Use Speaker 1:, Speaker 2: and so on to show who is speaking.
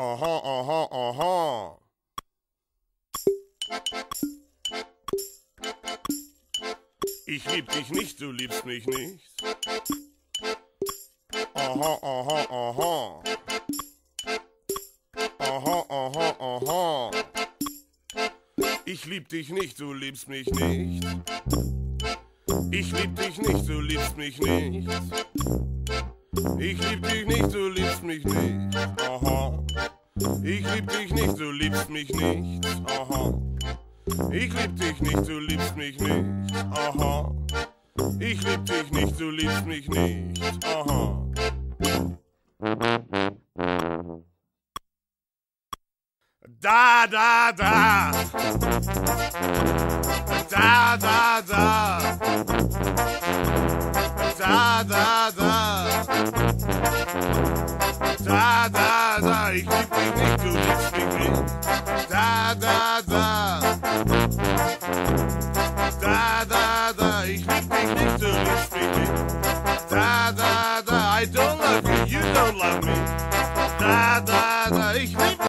Speaker 1: Aha, aha, aha. Ich lieb dich nicht, du liebst mich nicht. Aha, aha, aha. Aha, aha, aha. Ich lieb dich nicht, du liebst mich nicht. Ich lieb dich nicht, du liebst mich nicht. Ich lieb dich nicht, du liebst mich nicht. Aha. Ich lieb dich nicht, du liebst mich nicht. Aha. Ich lieb dich nicht, du liebst mich nicht. Aha. Ich lieb dich nicht, du liebst mich nicht. Aha. Da, da, da. Da, da, da. Da, da, da. Da, da, da. Ich lieb dich nicht, du liebst mich nicht. Da, da, da. Da, da, da. Ich lieb dich nicht, du liebst mich nicht. Da, da, da. I don't love you, you don't love me. Da, da, da. Ich lieb